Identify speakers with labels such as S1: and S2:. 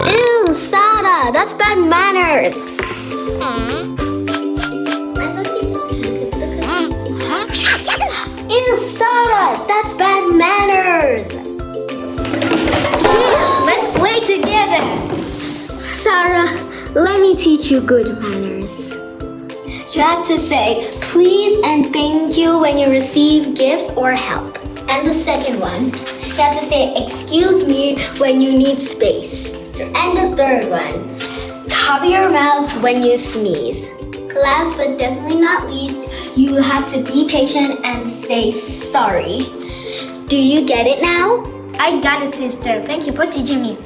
S1: Ew, Sarah, that's bad manners. Ew, Sarah, that's bad manners.
S2: Let's play together.
S1: Sarah, let me teach you good manners. You have to say please and thank you when you receive gifts or help. And the second one, you have to say excuse me when you need space. And the third one, cover your mouth when you sneeze. Last but definitely not least, you have to be patient and say sorry. Do you get it now?
S2: I got it, sister. Thank you for teaching me.